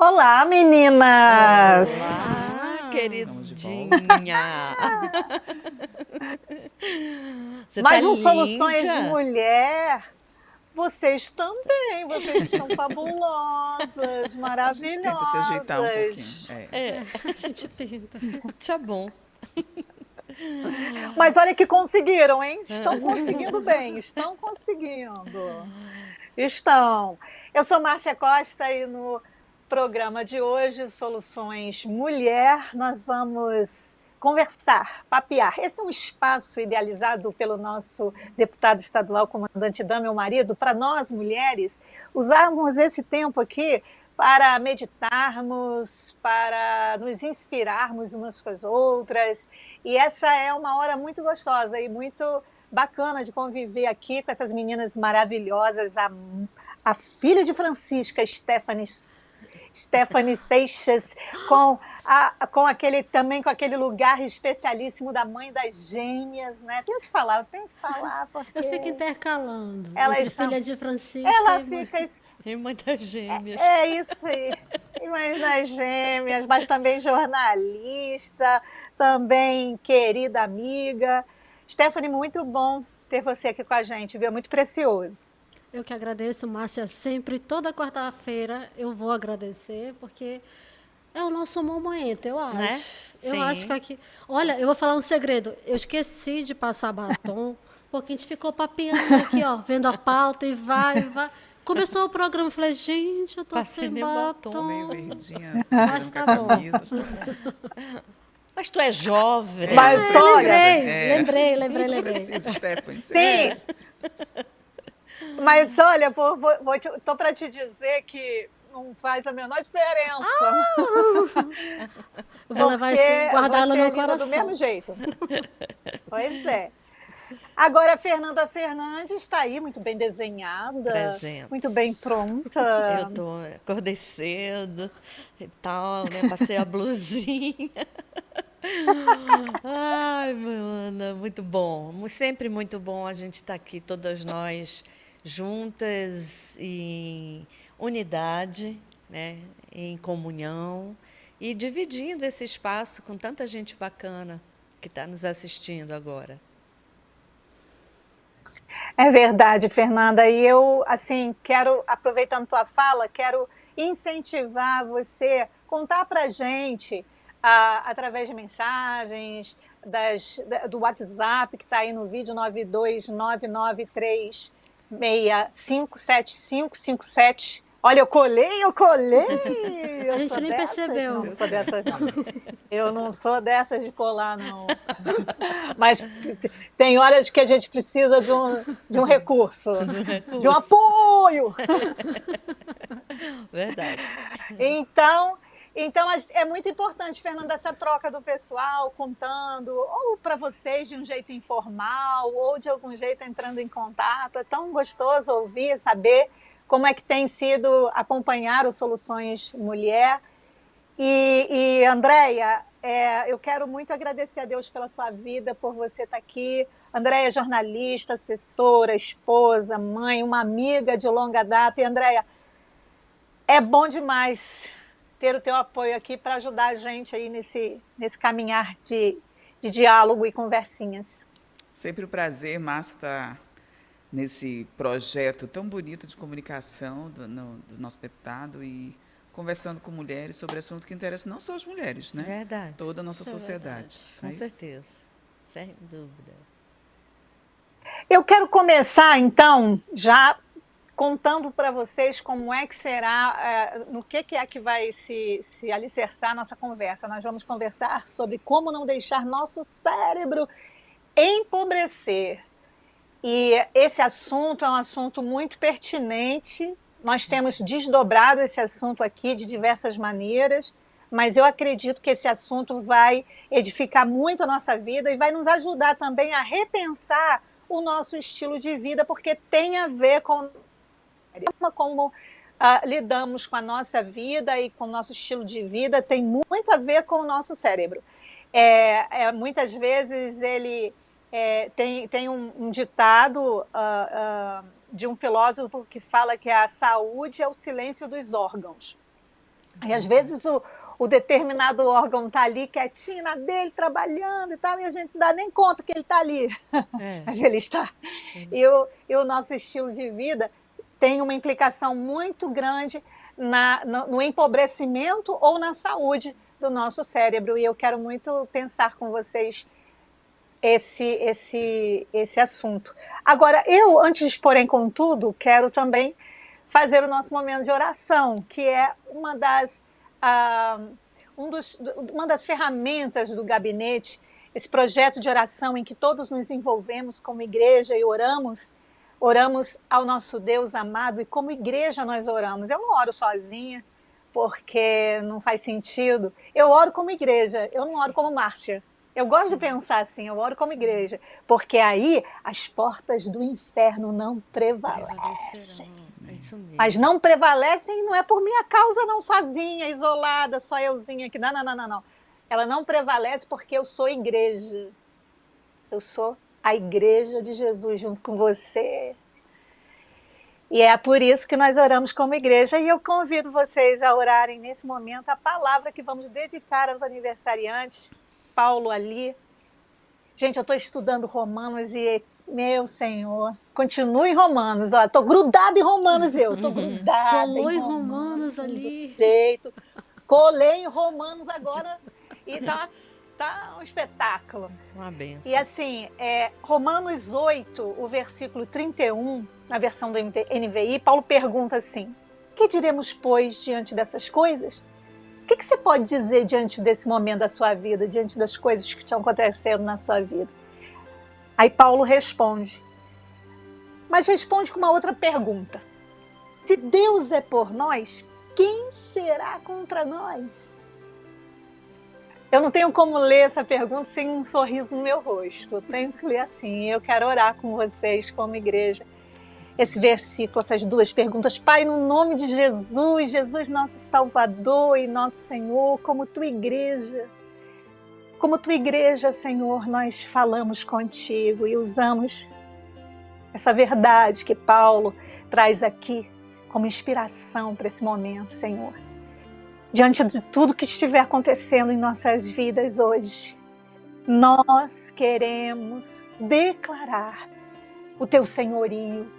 Olá, meninas! Olá, Estamos de volta. queridinha! Você tá Mais um Soluções de linda? Mulher. Vocês também, vocês estão fabulosas, A gente tenta se ajeitar um pouquinho. maravilhosas. É, A gente tenta. tá bom. Mas olha que conseguiram, hein? Estão conseguindo bem, estão conseguindo. Estão. Eu sou Márcia Costa e no programa de hoje, Soluções Mulher, nós vamos conversar, papear. Esse é um espaço idealizado pelo nosso deputado estadual, comandante Dan, meu marido, para nós mulheres usarmos esse tempo aqui para meditarmos, para nos inspirarmos umas com as outras. E essa é uma hora muito gostosa e muito bacana de conviver aqui com essas meninas maravilhosas, a filha de Francisca, Stephanie Seixas, com aquele lugar especialíssimo da mãe das gêmeas, né? Tenho que falar, porque Eu fico intercalando Elas entre são- filha de Francisca ela e mãe. fica. E mãe das gêmeas. É isso aí. E mãe das gêmeas, mas também jornalista, também querida amiga. Stephanie, muito bom ter você aqui com a gente, viu? É muito precioso. Eu que agradeço, Márcia, sempre, toda quarta-feira eu vou agradecer, porque é o nosso momento, eu acho. Né? Eu Sim. acho que aqui... Olha, eu vou falar um segredo. Eu esqueci de passar batom, porque a gente ficou papeando aqui, ó, vendo a pauta e vai, e vai. Começou o programa, eu falei, gente, eu tô Passei sem meu batom, batom. Meio verdinha, Mas com a tá bom. camisa. Mas tu é jovem. Mas precisa, olha, Lembrei. Precisa, Stephanie. sim. Mas olha, tô para te dizer que não faz a menor diferença. Eu vou levar Porque isso, guardar ela você é no linda coração. do mesmo jeito. Pois é. Agora a Fernanda Fernandes está aí, muito bem desenhada, Presente. muito bem pronta. Acordei cedo e tal, né? Passei a blusinha. Ai, Ana, muito bom. Sempre muito bom a gente estar aqui, todas nós juntas em unidade, né? Em comunhão e dividindo esse espaço com tanta gente bacana que está nos assistindo agora. É verdade, Fernanda. E eu, assim, aproveitando tua fala, quero incentivar você, contar pra gente, através de mensagens, do WhatsApp, que está aí no vídeo, 92993657557. Olha, eu colei! A gente nem percebeu. Não, não sou dessas, não. Eu não sou dessas de colar, não. Mas tem horas que a gente precisa de um recurso, de um apoio. Verdade. Então é muito importante, Fernanda, essa troca do pessoal contando, ou para vocês de um jeito informal, ou de algum jeito entrando em contato. É tão gostoso ouvir, saber como é que tem sido acompanhar o Soluções Mulher. E Andréia, eu quero muito agradecer a Deus pela sua vida, por você estar aqui. Andréia é jornalista, assessora, esposa, mãe, uma amiga de longa data. E Andréia, é bom demais ter o teu apoio aqui para ajudar a gente aí nesse caminhar de diálogo e conversinhas. Sempre um prazer, Márcia, estar nesse projeto tão bonito de comunicação do nosso deputado e conversando com mulheres sobre assunto que interessa não só as mulheres, né? Verdade. Toda a nossa Isso é sociedade. Com Não é isso? certeza. Sem dúvida. Eu quero começar, então, já contando para vocês como é que será, no que é que vai se alicerçar a nossa conversa. Nós vamos conversar sobre como não deixar nosso cérebro empobrecer. E esse assunto é um assunto muito pertinente. Nós temos desdobrado esse assunto aqui de diversas maneiras, mas eu acredito que esse assunto vai edificar muito a nossa vida e vai nos ajudar também a repensar o nosso estilo de vida, porque tem a ver com como lidamos com a nossa vida e com o nosso estilo de vida, tem muito a ver com o nosso cérebro. Muitas vezes ele tem um ditado de um filósofo que fala que a saúde é o silêncio dos órgãos. E às vezes o determinado órgão está ali quietinho na dele, trabalhando e tal, e a gente não dá nem conta que ele está ali, É, mas ele está. eles- E o nosso estilo de vida tem uma implicação muito grande no empobrecimento ou na saúde do nosso cérebro. E eu quero muito pensar com vocês esse assunto. Agora, eu, antes de expor em contudo, quero também fazer o nosso momento de oração, que é uma das ferramentas do gabinete, esse projeto de oração em que todos nos envolvemos como igreja e oramos ao nosso Deus amado, e como igreja nós oramos. Eu não oro sozinha, porque não faz sentido. Eu oro como igreja, eu não oro como Márcia. Eu gosto de pensar assim, eu oro como igreja, porque aí as portas do inferno não prevalecem. prevalecerão. É isso Mas mesmo. não prevalecem, não é por minha causa não, sozinha, isolada, só euzinha aqui. Não, não, não, não, não. Ela não prevalece porque eu sou igreja. Eu sou a igreja de Jesus junto com você. E é por isso que nós oramos como igreja. E eu convido vocês a orarem nesse momento a palavra que vamos dedicar aos aniversariantes. Paulo ali. Gente, eu estou estudando Romanos e, meu Senhor, continue em Romanos. Estou grudada em Romanos, estou grudada Colou em em Romanos Romanos ali. jeito. Colei em Romanos agora e tá um espetáculo. Uma benção. E assim, Romanos 8, o versículo 31, na versão do NVI, Paulo pergunta assim: que diremos, pois, diante dessas coisas? O que você pode dizer diante desse momento da sua vida, diante das coisas que estão acontecendo na sua vida? Aí Paulo responde, mas responde com uma outra pergunta. Se Deus é por nós, quem será contra nós? Eu não tenho como ler essa pergunta sem um sorriso no meu rosto. Eu tenho que ler assim. Eu quero orar com vocês como igreja. Esse versículo, essas duas perguntas. Pai, no nome de Jesus, Jesus nosso Salvador e nosso Senhor, como tua igreja, Senhor, nós falamos contigo e usamos essa verdade que Paulo traz aqui como inspiração para esse momento, Senhor. Diante de tudo que estiver acontecendo em nossas vidas hoje, nós queremos declarar o teu senhorio,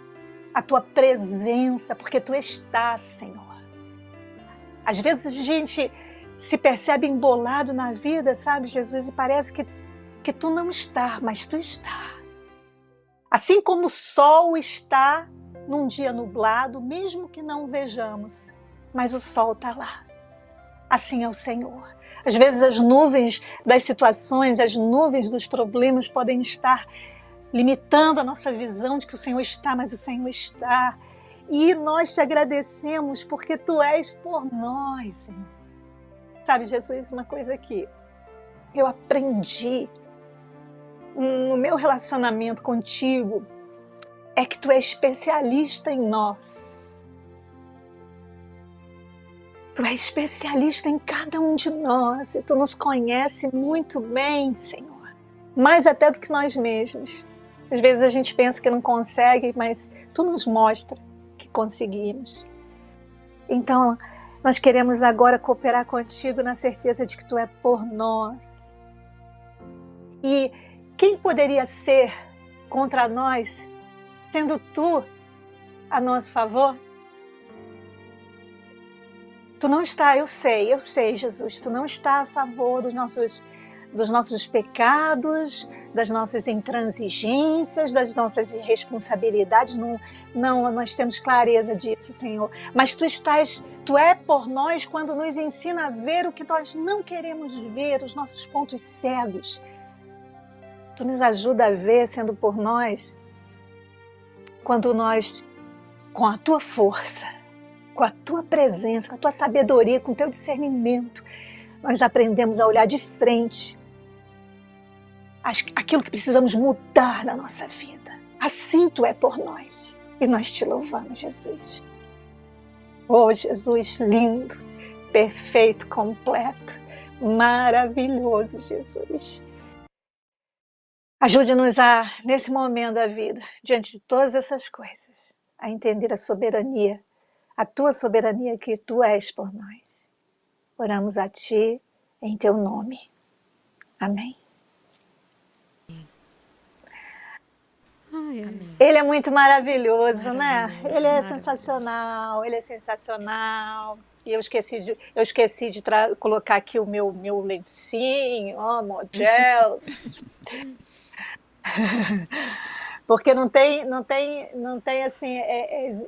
a tua presença, porque tu estás, Senhor. Às vezes a gente se percebe embolado na vida, sabe, Jesus, e parece que tu não está, mas tu está. Assim como o sol está num dia nublado, mesmo que não o vejamos, mas o sol está lá. Assim é o Senhor. Às vezes as nuvens das situações, as nuvens dos problemas podem estar limitando a nossa visão de que o Senhor está, mas o Senhor está. E nós te agradecemos porque tu és por nós, Senhor. Sabe, Jesus, uma coisa que eu aprendi no meu relacionamento contigo é que tu és especialista em nós. Tu és especialista em cada um de nós e tu nos conhece muito bem, Senhor. Mais até do que nós mesmos. Às vezes a gente pensa que não consegue, mas tu nos mostra que conseguimos. Então, nós queremos agora cooperar contigo na certeza de que tu é por nós. E quem poderia ser contra nós, sendo tu a nosso favor? Tu não está, eu sei, Jesus, tu não está a favor dos nossos pecados, das nossas intransigências, das nossas irresponsabilidades. Não, nós temos clareza disso, Senhor. Mas tu é por nós quando nos ensina a ver o que nós não queremos ver, os nossos pontos cegos. Tu nos ajuda a ver, sendo por nós, quando nós, com a tua força, com a tua presença, com a tua sabedoria, com o teu discernimento, nós aprendemos a olhar de frente aquilo que precisamos mudar na nossa vida. Assim tu é por nós. E nós te louvamos, Jesus. Oh, Jesus, lindo, perfeito, completo, maravilhoso, Jesus. Ajude-nos nesse momento da vida, diante de todas essas coisas, a entender a soberania, a tua soberania que tu és por nós. Oramos a Ti em Teu nome. Amém. Ai, ai. Amém. Ele é muito maravilhoso, né? Maravilhoso, Ele é maravilhoso. sensacional, ele é sensacional. E eu esqueci de colocar aqui o meu lencinho, oh meu Deus. Porque não tem assim,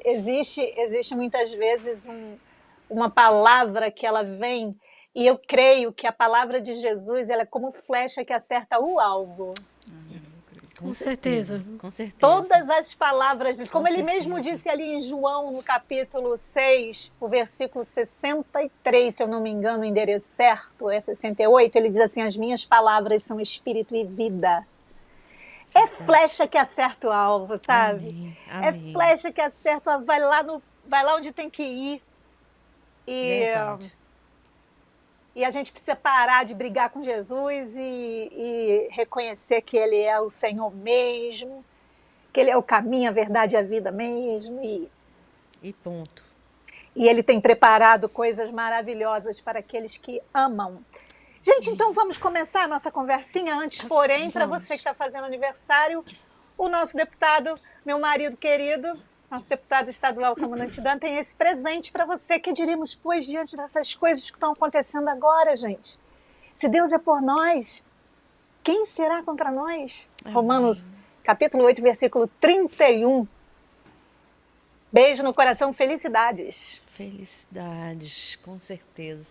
existe muitas vezes uma palavra que ela vem, e eu creio que a palavra de Jesus, ela é como flecha que acerta o alvo. Com certeza. Com certeza. Todas as palavras, como ele mesmo certeza. disse ali em João, no capítulo 6, o versículo 63, se eu não me engano, o endereço certo é 68, ele diz assim: as minhas palavras são espírito e vida. É flecha que acerta o alvo, sabe? Amém. Amém. É flecha que acerta, vai lá onde tem que ir. Verdade. E a gente precisa parar de brigar com Jesus e reconhecer que Ele é o Senhor mesmo, que Ele é o caminho, a verdade e a vida mesmo. E ponto. E Ele tem preparado coisas maravilhosas para aqueles que amam. Gente, então vamos começar a nossa conversinha. Antes, porém, para você que está fazendo aniversário, o nosso deputado, meu marido querido, nosso deputado estadual Comandante Dan, tem esse presente para você. Que diríamos, pois, diante dessas coisas que estão acontecendo agora, gente? Se Deus é por nós, quem será contra nós? Amém. Romanos, capítulo 8, versículo 31. Beijo no coração, felicidades. Felicidades, com certeza.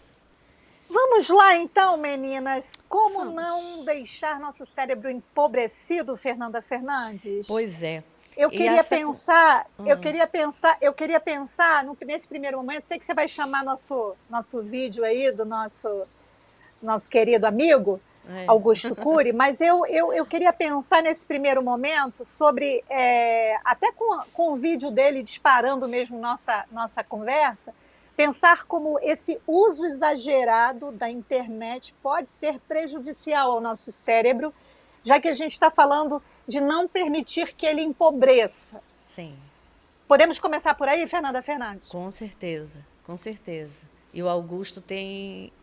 Vamos lá então, meninas. Como não deixar nosso cérebro empobrecido, Fernanda Fernandes? Pois é. Eu E queria essa- pensar nesse primeiro momento, sei que você vai chamar nosso vídeo aí do nosso querido amigo, É. Augusto Cury, mas eu queria pensar nesse primeiro momento sobre, até com o vídeo dele disparando mesmo nossa conversa, pensar como esse uso exagerado da internet pode ser prejudicial ao nosso cérebro, já que a gente está falando de não permitir que ele empobreça. Sim, Podemos começar por aí, Fernanda Fernandes? com certeza, com certeza. E o Augusto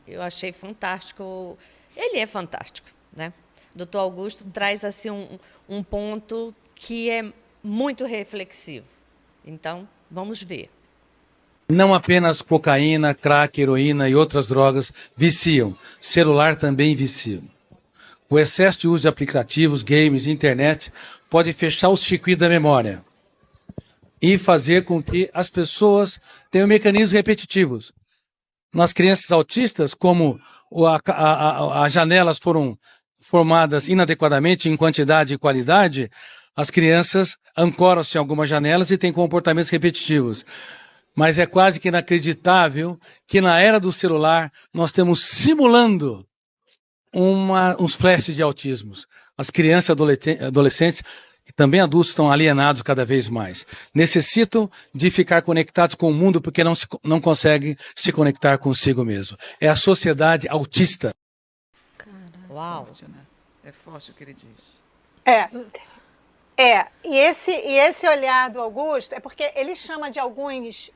eu achei fantástico. Ele é fantástico, né? Doutor Augusto traz assim um ponto que é muito reflexivo. Então, vamos ver. Não apenas cocaína, crack, heroína e outras drogas viciam, celular também vicia. O excesso de uso de aplicativos, games e internet pode fechar o circuito da memória e fazer com que as pessoas tenham mecanismos repetitivos. Nas crianças autistas, como as janelas foram formadas inadequadamente em quantidade e qualidade, as crianças ancoram-se em algumas janelas e têm comportamentos repetitivos. Mas é quase que inacreditável que na era do celular nós temos simulando uns flashes de autismos. As crianças e adolescentes e também adultos estão alienados cada vez mais. Necessitam de ficar conectados com o mundo porque não conseguem se conectar consigo mesmo. É a sociedade autista. Uau! Forte, né? É forte o que ele diz. E esse olhar do Augusto é porque ele chama de alguns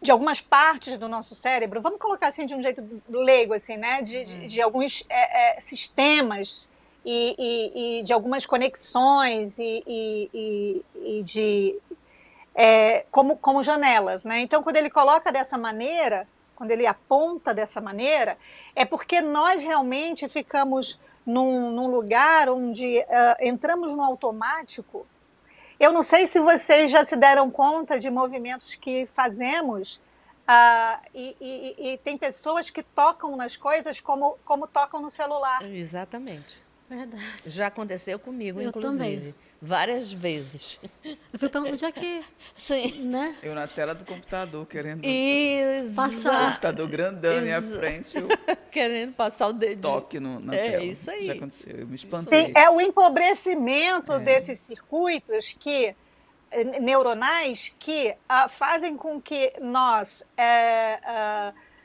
de algumas partes do nosso cérebro, vamos colocar assim de um jeito leigo, assim, né? De alguns sistemas e de algumas conexões e como janelas, né? Então, quando ele coloca dessa maneira, quando ele aponta dessa maneira, é porque nós realmente ficamos num lugar onde entramos no automático. Eu não sei se vocês já se deram conta de movimentos que fazemos e tem pessoas que tocam nas coisas como tocam no celular. Exatamente. Verdade. Já aconteceu comigo, Eu inclusive. também. Várias vezes. Eu fui perguntar onde é que, Sim. né? Eu na tela do computador, querendo Passar. computador grandão na minha frente, eu Querendo passar o dedinho. toque na tela. Isso aí. Já aconteceu, eu me espantei. É o empobrecimento desses circuitos neuronais que fazem com que nós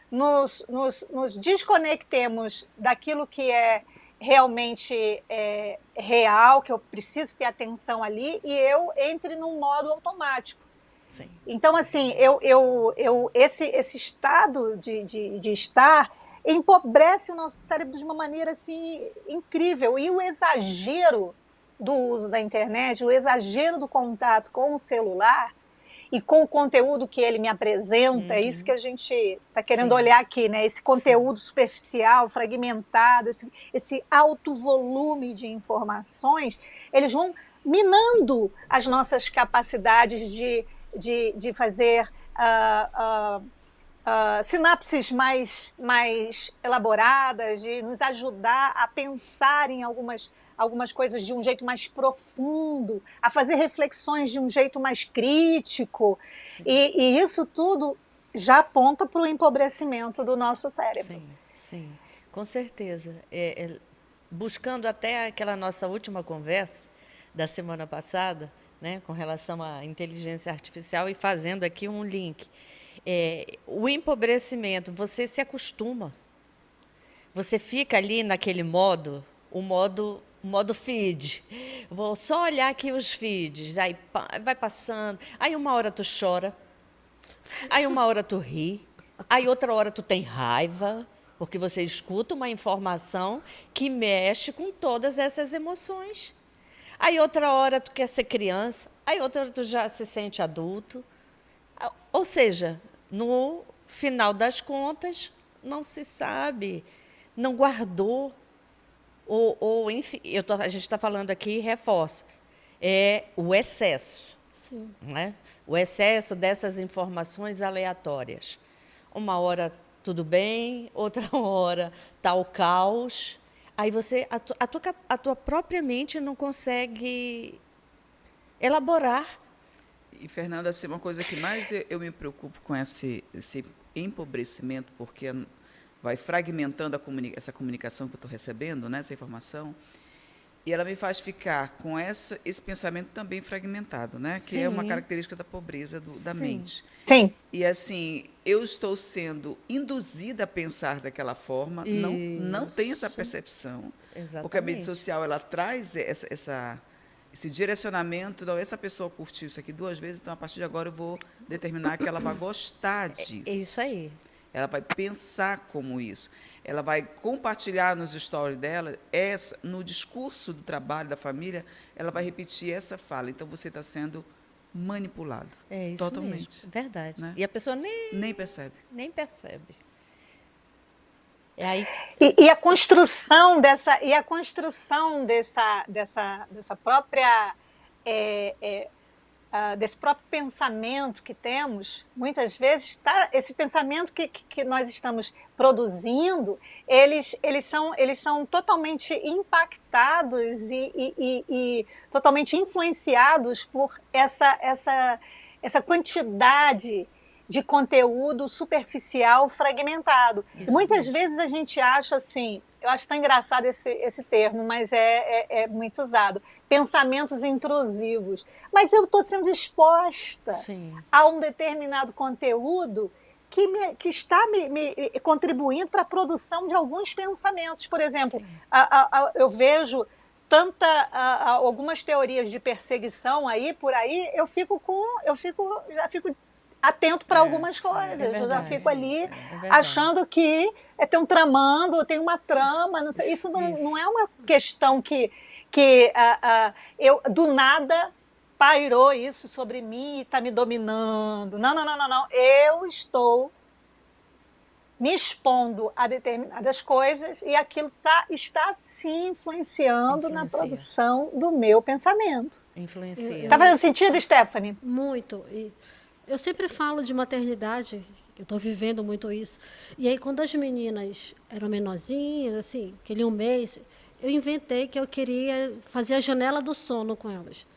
nos desconectemos daquilo que é realmente real, que eu preciso ter atenção ali, e eu entre num modo automático. sim. Então, assim, esse estado de estar empobrece o nosso cérebro de uma maneira assim, incrível. E o exagero do uso da internet, o exagero do contato com o celular e com o conteúdo que ele me apresenta, é isso que a gente está querendo Sim. olhar aqui, né? Esse conteúdo superficial, fragmentado, esse alto volume de informações, eles vão minando as nossas capacidades de fazer sinapses mais elaboradas, de nos ajudar a pensar em algumas coisas de um jeito mais profundo, a fazer reflexões de um jeito mais crítico. E isso tudo já aponta para o empobrecimento do nosso cérebro. Sim, sim, com certeza. Buscando até aquela nossa última conversa da semana passada, né, com relação à inteligência artificial e fazendo aqui um link. O empobrecimento, você se acostuma. Você fica ali naquele modo, o modo feed. Vou só olhar aqui os feeds, aí vai passando. Aí uma hora tu chora, aí uma hora tu ri, aí outra hora tu tem raiva, porque você escuta uma informação que mexe com todas essas emoções. Aí outra hora tu quer ser criança, aí outra hora tu já se sente adulto. Ou seja, no final das contas, não se sabe, não guardou. Ou enfim, a gente está falando aqui, reforço, é o excesso. Sim. Né? O excesso dessas informações aleatórias. Uma hora tudo bem, outra hora está o caos. Aí você, a tua própria mente não consegue elaborar. E, Fernanda, assim, uma coisa que mais eu me preocupo com esse empobrecimento, porque vai fragmentando essa comunicação que eu estou recebendo, né, essa informação, e ela me faz ficar com esse pensamento também fragmentado, né, que é uma característica da pobreza da mente. Sim. E, assim, eu estou sendo induzida a pensar daquela forma, não tenho essa percepção, porque a mídia social ela traz esse direcionamento, não, essa pessoa curtiu isso aqui 2 vezes, então, a partir de agora, eu vou determinar que ela vai gostar disso. É isso aí. Ela vai pensar como isso. Ela vai compartilhar nos stories dela, no discurso do trabalho, da família, ela vai repetir essa fala. Então, você está sendo manipulado. É isso totalmente. mesmo, verdade. Né? E a pessoa Nem percebe. nem percebe. E aí, E a construção dessa própria desse próprio pensamento que temos, muitas vezes esse pensamento que nós estamos produzindo, eles são totalmente impactados e totalmente influenciados por essa quantidade de conteúdo superficial fragmentado. Muitas vezes a gente acha assim, eu acho tão engraçado esse termo, mas é muito usado, pensamentos intrusivos. Mas eu estou sendo exposta a um determinado conteúdo que está me contribuindo para a produção de alguns pensamentos. Por exemplo, eu vejo algumas teorias de perseguição aí por aí, já fico atento para algumas coisas. Eu já fico ali achando que tem um tramando, tem uma trama. Não sei. Isso não é uma questão que eu, do nada, pairou isso sobre mim e está me dominando. Não. Eu estou me expondo a determinadas coisas e aquilo está se influenciando na produção do meu pensamento. influencia. Está fazendo sentido, Stephanie? Muito. E eu sempre falo de maternidade, eu estou vivendo muito isso. E aí, quando as meninas eram menorzinhas, assim, aquele 1 mês, eu inventei que eu queria fazer a janela do sono com elas.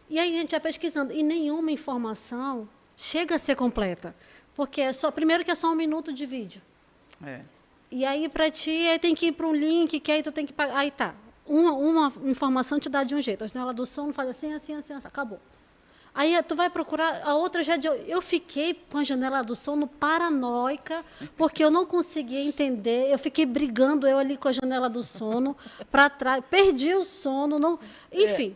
E aí a gente vai pesquisando, e nenhuma informação chega a ser completa. Porque primeiro que é só 1 minuto de vídeo. E aí, para ti, aí tem que ir para um link, que aí tu tem que pagar. Aí tá. Uma informação te dá de um jeito. A janela do sono faz assim, acabou. Aí tu vai procurar, a outra já... Eu fiquei com a janela do sono paranoica, porque eu não conseguia entender, eu fiquei brigando, eu ali com a janela do sono, para trás, perdi o sono, não, enfim,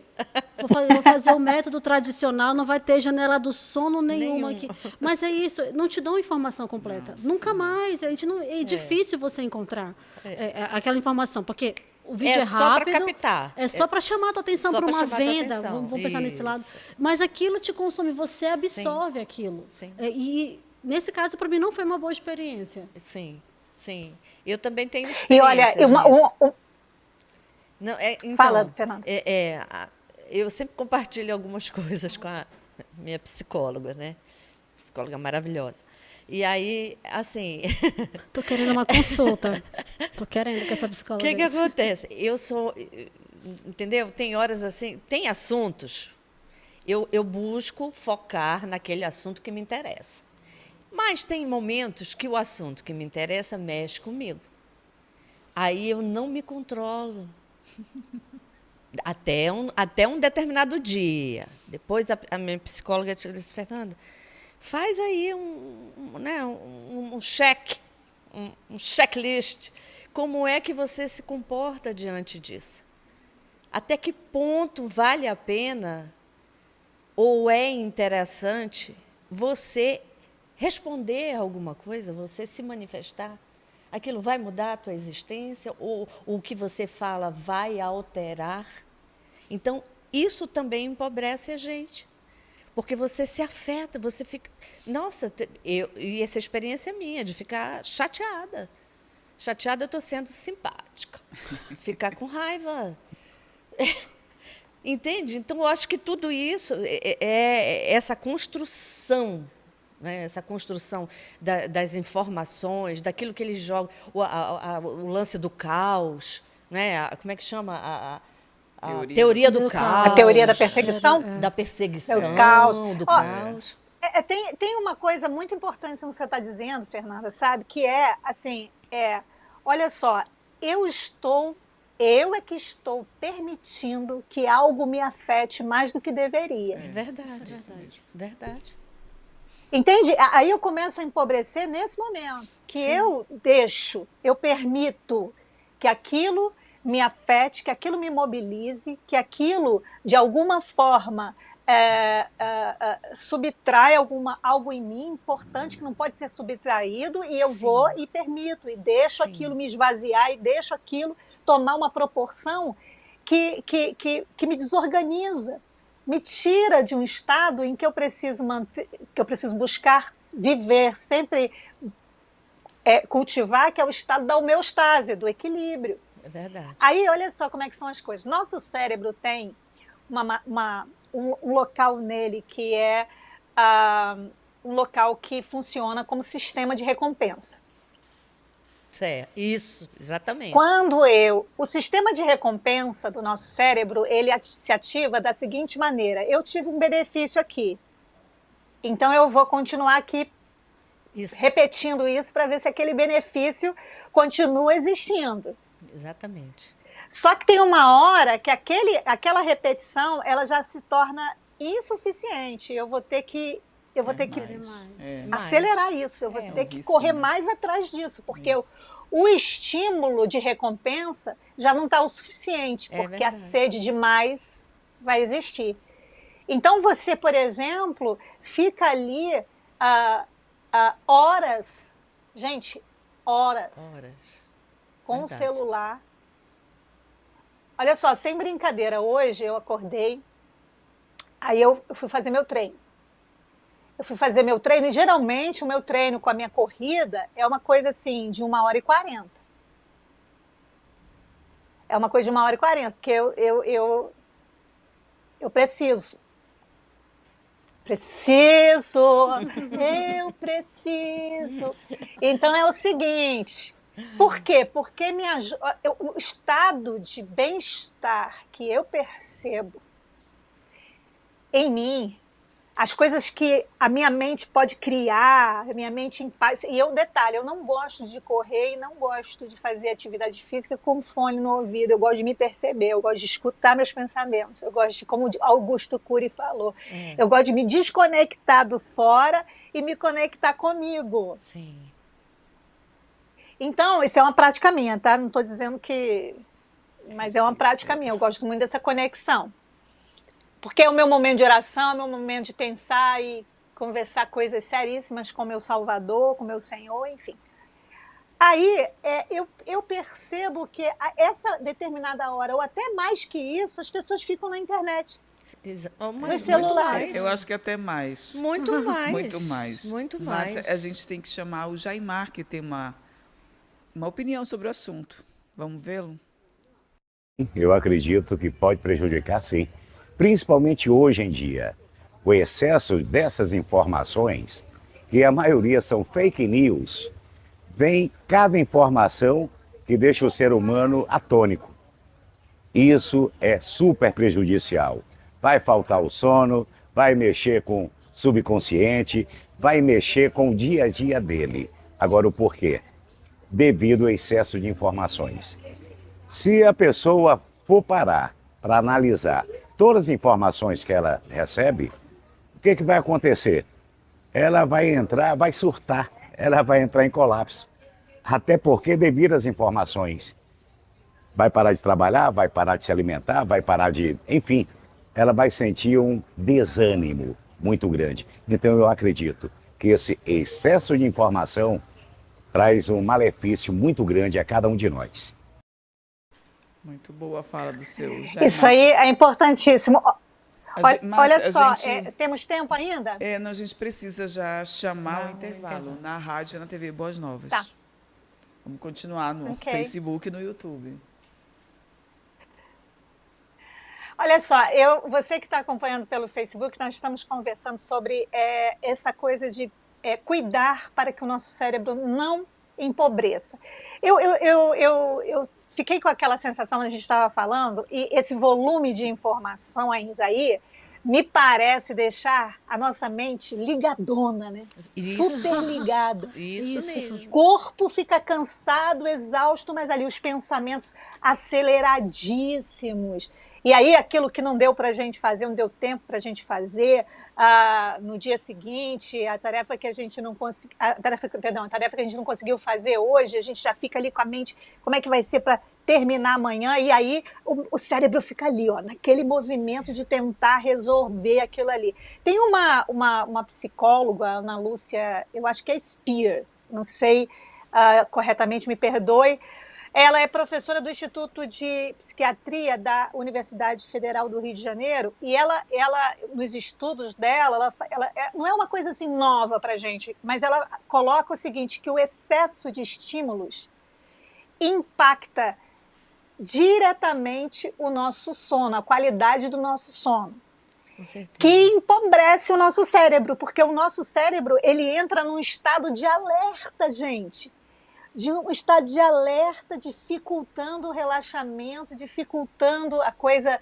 vou fazer o método tradicional, não vai ter janela do sono nenhuma aqui. Mas é isso, não te dão informação completa, nunca mais, a gente não, é difícil você encontrar aquela informação, porque... O vídeo é rápido, só para captar. É só para chamar a tua atenção para uma venda. Atenção. Vamos pensar nesse lado. Mas aquilo te consome, você absorve aquilo. Sim. E nesse caso, para mim, não foi uma boa experiência. Sim, sim. Eu também tenho E olha, experiências Não, então, fala, Fernanda. Eu sempre compartilho algumas coisas com a minha psicóloga, né? Psicóloga maravilhosa. E aí, assim... Tô querendo uma consulta. Tô querendo com essa psicóloga. O que acontece? Eu sou... Entendeu? Tem horas assim... Tem assuntos... Eu busco focar naquele assunto que me interessa. Mas tem momentos que o assunto que me interessa mexe comigo. Aí eu não me controlo. Até um determinado dia. Depois a minha psicóloga disse, Fernanda, faz aí um check, um checklist. Como é que você se comporta diante disso? Até que ponto vale a pena ou é interessante você responder a alguma coisa, você se manifestar? Aquilo vai mudar a tua existência? Ou o que você fala vai alterar? Então, isso também empobrece a gente. Porque você se afeta, você fica... Nossa, e essa experiência é minha, de ficar chateada. Chateada, eu estou sendo simpática. Ficar com raiva. Entende? Então, eu acho que tudo isso é essa construção, né? Essa construção das informações, daquilo que eles jogam, o lance do caos, né? Como é que chama? A teoria do caos. A teoria da perseguição? Da perseguição, do caos. Do caos. Tem uma coisa muito importante no que você está dizendo, Fernanda, sabe? Que é, assim, olha só, eu é que estou permitindo que algo me afete mais do que deveria. É verdade. Verdade. Entende? Aí eu começo a empobrecer nesse momento, que Sim. eu permito que aquilo me afete, que aquilo me mobilize, que aquilo, de alguma forma, subtrai algo em mim importante que não pode ser subtraído, e eu Sim. vou e permito, e deixo Sim. aquilo me esvaziar, e deixo aquilo tomar uma proporção que me desorganiza, me tira de um estado em que eu preciso buscar viver, sempre cultivar, que é o estado da homeostase, do equilíbrio. É verdade. Aí, olha só como é que são as coisas. Nosso cérebro tem um local nele que é um local que funciona como sistema de recompensa. Certo, isso, exatamente. O sistema de recompensa do nosso cérebro, ele se ativa da seguinte maneira: eu tive um benefício aqui, então eu vou continuar aqui repetindo isso para ver se aquele benefício continua existindo. Exatamente. Só que tem uma hora que aquela repetição ela já se torna insuficiente. Eu vou ter que acelerar isso, eu vou ter que correr mais atrás disso, porque o estímulo de recompensa já não está o suficiente, porque a sede de mais vai existir. Então você, por exemplo, fica ali horas, gente, horas. Com o celular. Olha só, sem brincadeira, hoje eu acordei, aí eu fui fazer meu treino. E geralmente o meu treino com a minha corrida é uma coisa assim, de 1h40. É uma coisa de 1h40, porque eu preciso. Eu preciso. Então é o seguinte... Por quê? Porque o estado de bem-estar que eu percebo em mim as coisas que a minha mente pode criar, a minha mente em paz. E detalhe, eu não gosto de correr e não gosto de fazer atividade física com fone no ouvido. Eu gosto de me perceber, eu gosto de escutar meus pensamentos. Eu gosto de, como Augusto Cury falou, eu gosto de me desconectar do fora e me conectar comigo. Sim. Então, isso é uma prática minha, tá? Não estou dizendo que... Mas é uma prática minha, eu gosto muito dessa conexão. Porque é o meu momento de oração, é o meu momento de pensar e conversar coisas seríssimas com o meu Salvador, com o meu Senhor, enfim. Aí eu percebo que a essa determinada hora, ou até mais que isso, as pessoas ficam na internet. Mas celulares. Eu acho que até mais. Muito mais. Muito mais. Muito mais. Mas a gente tem que chamar o Jaimar, que tem uma opinião sobre o assunto. Vamos vê-lo? Eu acredito que pode prejudicar, sim. Principalmente hoje em dia. O excesso dessas informações, que a maioria são fake news, vem cada informação que deixa o ser humano atônico. Isso é super prejudicial. Vai faltar o sono, vai mexer com o subconsciente, vai mexer com o dia a dia dele. Agora, o porquê? Devido ao excesso de informações. Se a pessoa for parar para analisar todas as informações que ela recebe, o que vai acontecer? Ela vai entrar, vai surtar, ela vai entrar em colapso. Até porque, devido às informações, vai parar de trabalhar, vai parar de se alimentar, vai parar de... Enfim, ela vai sentir um desânimo muito grande. Então, eu acredito que esse excesso de informação traz um malefício muito grande a cada um de nós. Muito boa a fala do seu Jaimar. Isso aí é importantíssimo. Olha só, gente, temos tempo ainda? A gente precisa já chamar o intervalo na rádio e na TV Boas Novas. Tá. Vamos continuar no Facebook e no YouTube. Olha só, você que está acompanhando pelo Facebook, nós estamos conversando sobre essa coisa de cuidar para que o nosso cérebro não empobreça. Eu fiquei com aquela sensação que a gente estava falando, e esse volume de informações aí me parece deixar a nossa mente ligadona, né? Super ligada. Isso mesmo. O corpo fica cansado, exausto, mas ali os pensamentos aceleradíssimos. E aí aquilo que não deu para a gente fazer, não deu tempo para a gente fazer no dia seguinte, a tarefa que a gente não conseguiu fazer hoje, a gente já fica ali com a mente, como é que vai ser para terminar amanhã? E aí o cérebro fica ali, ó, naquele movimento de tentar resolver aquilo ali. Tem uma psicóloga, Ana Lúcia, eu acho que é Spear, não sei corretamente, me perdoe. Ela é professora do Instituto de Psiquiatria da Universidade Federal do Rio de Janeiro, e ela nos estudos dela, ela não é uma coisa assim nova para a gente, mas ela coloca o seguinte, que o excesso de estímulos impacta diretamente o nosso sono, a qualidade do nosso sono, que empobrece o nosso cérebro, porque o nosso cérebro ele entra num estado de alerta, gente. De um estado de alerta, dificultando o relaxamento, dificultando a coisa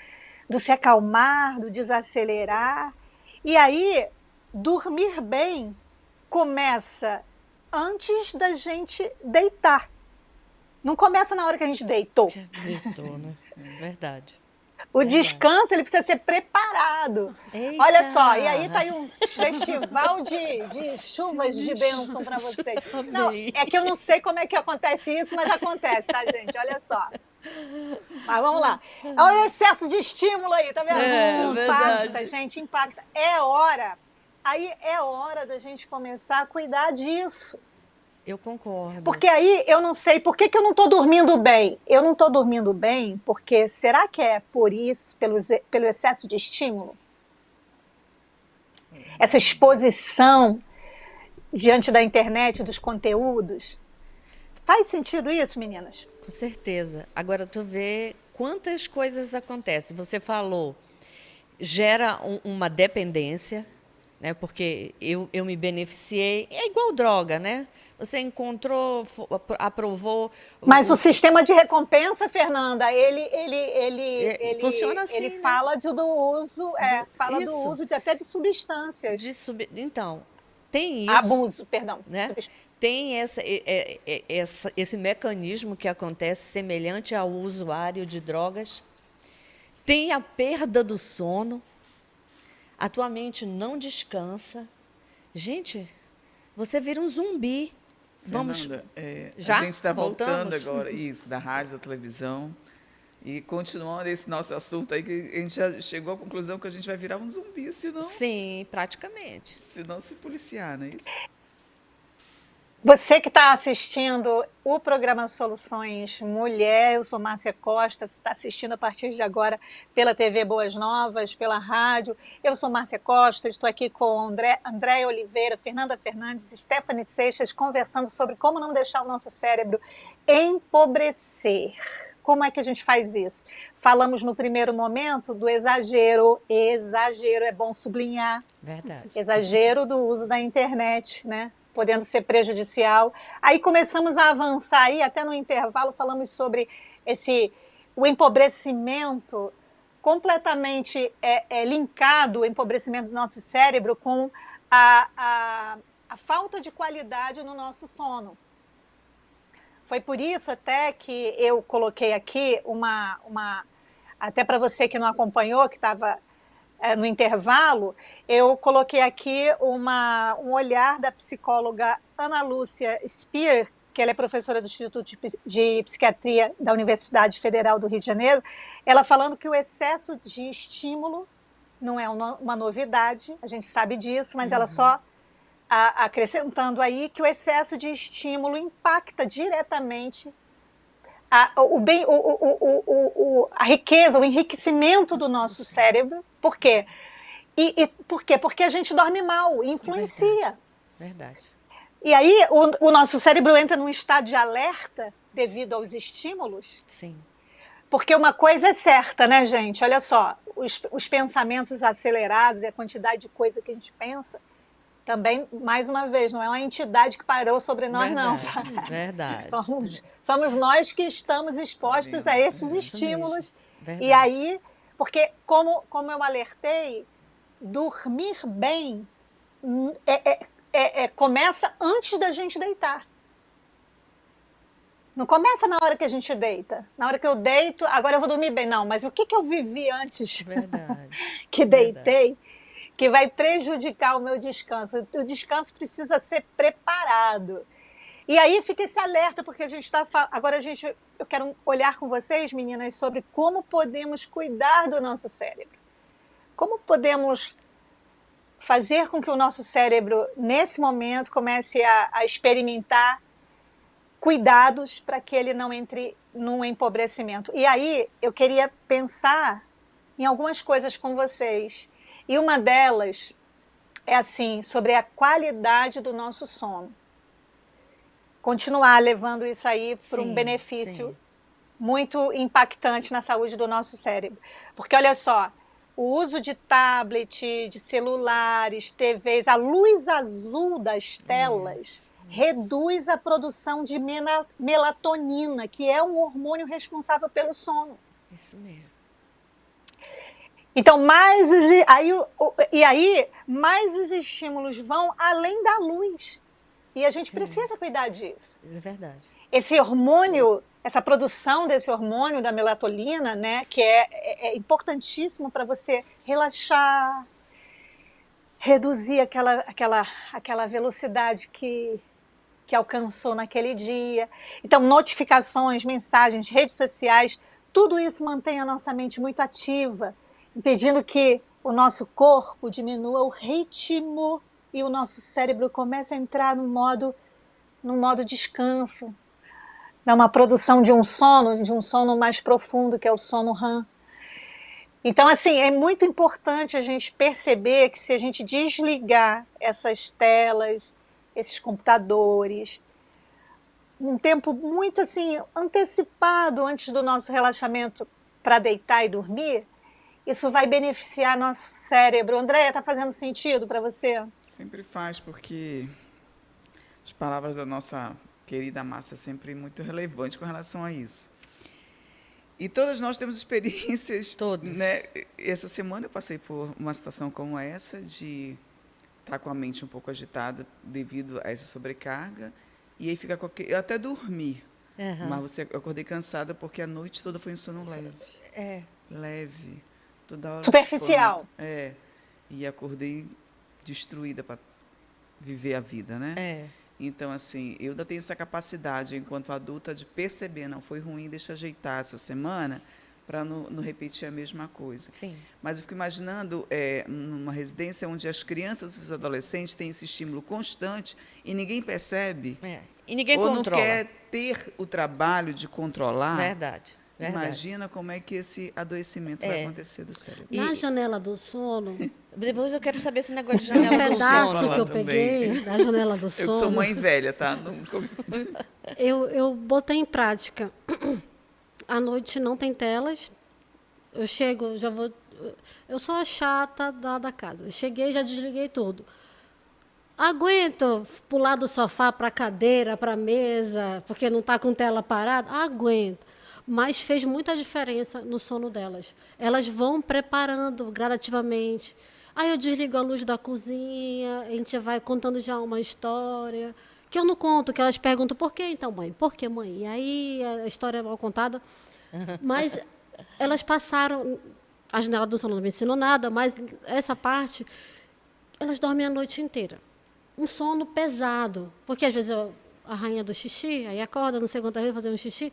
do se acalmar, do desacelerar. E aí, dormir bem começa antes da gente deitar. Não começa na hora que a gente deitou. Deitou, né? Verdade. O descanso ele precisa ser preparado. Eita. Olha só, e aí tá aí um festival de chuvas de bênção para vocês. Não, é que eu não sei como é que acontece isso, mas acontece, tá, gente? Olha só. Mas vamos lá. Olha o excesso de estímulo aí, tá vendo? Impacta, gente, impacta. É hora da gente começar a cuidar disso. Eu concordo. Porque aí eu não sei, por que eu não estou dormindo bem? Eu não estou dormindo bem porque, será que é por isso, pelo excesso de estímulo? Essa exposição diante da internet, dos conteúdos? Faz sentido isso, meninas? Com certeza. Agora, tu vê quantas coisas acontecem. Você falou, gera uma dependência, né? Porque eu me beneficiei. É igual droga, né? Você encontrou, aprovou. Mas o sistema de recompensa, Fernanda, ele Funciona assim, ele né? fala do uso, fala do Isso. uso até de substâncias. Então, tem isso, Abuso, perdão. né? Tem esse mecanismo que acontece semelhante ao usuário de drogas. Tem a perda do sono. A tua mente não descansa. Gente, você vira um zumbi. Fernanda, Já? a gente está voltando Voltamos? agora, isso, da rádio, da televisão, e continuando esse nosso assunto aí, que a gente já chegou à conclusão que a gente vai virar um zumbi Sim, praticamente. se não se policiar, não é isso? Você que está assistindo o programa Soluções Mulher, eu sou Márcia Costa, você está assistindo a partir de agora pela TV Boas Novas, pela rádio. Eu sou Márcia Costa, estou aqui com André Oliveira, Fernanda Fernandes, Stephanie Seixas, conversando sobre como não deixar o nosso cérebro empobrecer. Como é que a gente faz isso? Falamos no primeiro momento do exagero. Exagero, é bom sublinhar. Verdade. Exagero do uso da internet, né? Podendo ser prejudicial. Aí começamos a avançar aí, até no intervalo falamos sobre o empobrecimento completamente linkado, o empobrecimento do nosso cérebro com a falta de qualidade no nosso sono. Foi por isso até que eu coloquei aqui até para você que não acompanhou, que estava no intervalo, eu coloquei aqui um olhar da psicóloga Ana Lúcia Speer, que ela é professora do Instituto de Psiquiatria da Universidade Federal do Rio de Janeiro, ela falando que o excesso de estímulo não é uma novidade, a gente sabe disso, mas ela só acrescentando aí que o excesso de estímulo impacta diretamente a riqueza, o enriquecimento do nosso cérebro. Por quê? Por quê? Porque a gente dorme mal, influencia. Verdade. E aí o nosso cérebro entra num estado de alerta devido aos estímulos. Sim. Porque uma coisa é certa, né, gente? Olha só, os pensamentos acelerados e a quantidade de coisa que a gente pensa, também, mais uma vez, não é uma entidade que parou sobre nós, não. Verdade. Somos nós que estamos expostos a esses estímulos. Verdade. E aí, porque como eu alertei, dormir bem começa antes da gente deitar. Não começa na hora que a gente deita. Na hora que eu deito, agora eu vou dormir bem. Não, mas o que eu vivi antes que deitei, que vai prejudicar o meu descanso? O descanso precisa ser preparado. E aí fica esse alerta, porque a gente está... Agora eu quero olhar com vocês, meninas, sobre como podemos cuidar do nosso cérebro. Como podemos fazer com que o nosso cérebro, nesse momento, comece a experimentar cuidados para que ele não entre num empobrecimento. E aí eu queria pensar em algumas coisas com vocês. E uma delas é assim, sobre a qualidade do nosso sono. Continuar levando isso aí para um benefício muito impactante na saúde do nosso cérebro. Porque olha só, o uso de tablet, de celulares, TVs, a luz azul das telas reduz a produção de melatonina, que é um hormônio responsável pelo sono. Isso mesmo. Então, mais os estímulos vão além da luz. E a gente precisa cuidar disso. É verdade. Esse hormônio, essa produção desse hormônio da melatonina, né, que é importantíssimo para você relaxar, reduzir aquela velocidade que alcançou naquele dia. Então, notificações, mensagens, redes sociais, tudo isso mantém a nossa mente muito ativa, impedindo que o nosso corpo diminua o ritmo e o nosso cérebro comece a entrar no modo descanso, uma produção de um sono mais profundo, que é o sono REM. Então, assim, é muito importante a gente perceber que se a gente desligar essas telas, esses computadores, um tempo muito assim antecipado antes do nosso relaxamento para deitar e dormir, isso vai beneficiar nosso cérebro. Andréia, está fazendo sentido para você? Sempre faz, porque as palavras da nossa querida Márcia é sempre muito relevante com relação a isso. E todas nós temos experiências, Todos. né? Essa semana eu passei por uma situação como essa, de estar com a mente um pouco agitada devido a essa sobrecarga, e aí fica qualquer... Eu até dormi, mas eu acordei cansada porque a noite toda foi um sono leve. Leve. Toda hora Superficial. E acordei destruída para viver a vida, né? Então, assim, eu ainda tenho essa capacidade, enquanto adulta, de perceber, não, foi ruim, deixa eu ajeitar essa semana, para não repetir a mesma coisa. Sim. Mas eu fico imaginando numa residência onde as crianças e os adolescentes têm esse estímulo constante e ninguém percebe. E ninguém ou controla. não quer ter o trabalho de controlar. Verdade. Imagina como é que esse adoecimento vai acontecer do cérebro. Na janela do sono, Depois eu quero saber esse negócio de um janela do pedaço sono. que eu também. peguei da janela do Eu que sou sono, mãe velha, tá? eu botei em prática. À noite não tem telas. Eu chego, já vou. Eu sou a chata da casa. Eu cheguei, já desliguei tudo. Aguento pular do sofá para a cadeira, para a mesa, porque não está com tela parada? Aguento. Mas fez muita diferença no sono delas. Elas vão preparando gradativamente. Aí eu desligo a luz da cozinha, a gente vai contando já uma história, que eu não conto, que elas perguntam, por que então, mãe? Por que, mãe? E aí a história é mal contada. Mas elas passaram, a janela do sono não me ensinou nada, mas essa parte, elas dormem a noite inteira. Um sono pesado, porque às vezes a rainha do xixi, aí acorda, não sei quantas vezes, fazer um xixi,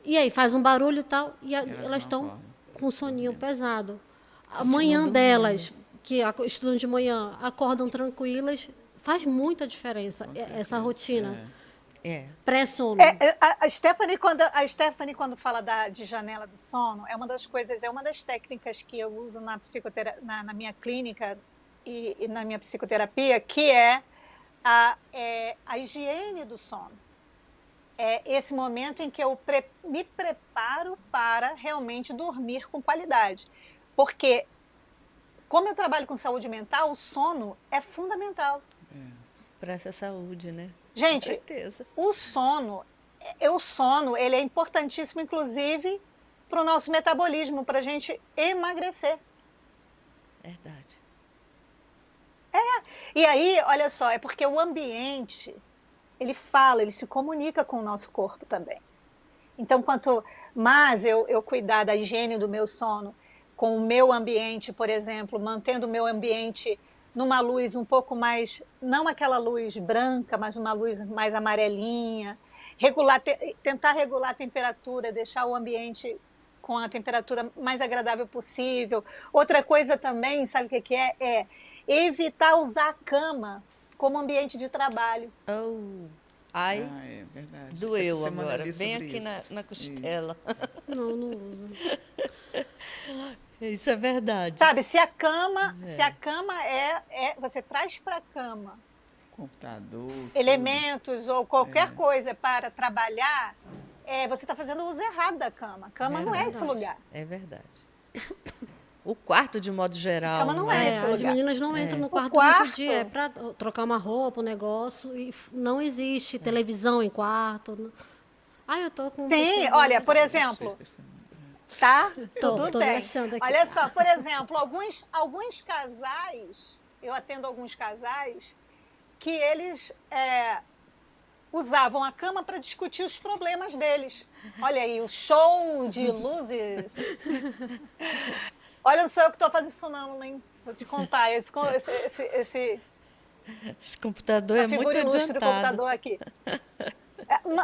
e aí faz um barulho e tal, e elas estão com um soninho pesado. A manhã delas, que estudam de manhã, acordam tranquilas, faz muita diferença essa rotina. Pré-sono. A Stephanie, quando fala de janela do sono, é uma das técnicas que eu uso na minha clínica e na minha psicoterapia, que é a higiene do sono. É esse momento em que eu me preparo para realmente dormir com qualidade. Porque, como eu trabalho com saúde mental, o sono é fundamental. Para essa saúde, né? Gente, com certeza. o sono ele é importantíssimo, inclusive, para o nosso metabolismo, para a gente emagrecer. Verdade. E aí, olha só, é porque o ambiente, ele se comunica com o nosso corpo também. Então, quanto mais eu cuidar da higiene do meu sono, com o meu ambiente, por exemplo, mantendo o meu ambiente numa luz um pouco mais, não aquela luz branca, mas uma luz mais amarelinha, tentar regular a temperatura, deixar o ambiente com a temperatura mais agradável possível. Outra coisa também, sabe o que é? É evitar usar a cama como ambiente de trabalho. Ai, é verdade. doeu Essa semana eu agora, li bem sobre aqui isso. na costela. Não uso. Isso é verdade. Sabe, se a cama você traz para a cama Computador, elementos ou qualquer coisa para trabalhar, você está fazendo uso errado da cama. A cama não é esse lugar. É verdade. O quarto, de modo geral. Cama não é esse As lugar. meninas não entram no quarto quarto- durante o dia, é para trocar uma roupa, um negócio, e não existe televisão em quarto. Eu tô com... Sim, olha, por exemplo, tá? Tudo tô bem. achando aqui. Olha só, por exemplo, alguns casais, eu atendo alguns casais, que eles usavam a cama para discutir os problemas deles. Olha aí, o show de luzes. Olha, não sou eu que estou fazendo isso não, hein? Vou te contar, esse Esse computador é muito figura ilustre do adiantado. computador aqui.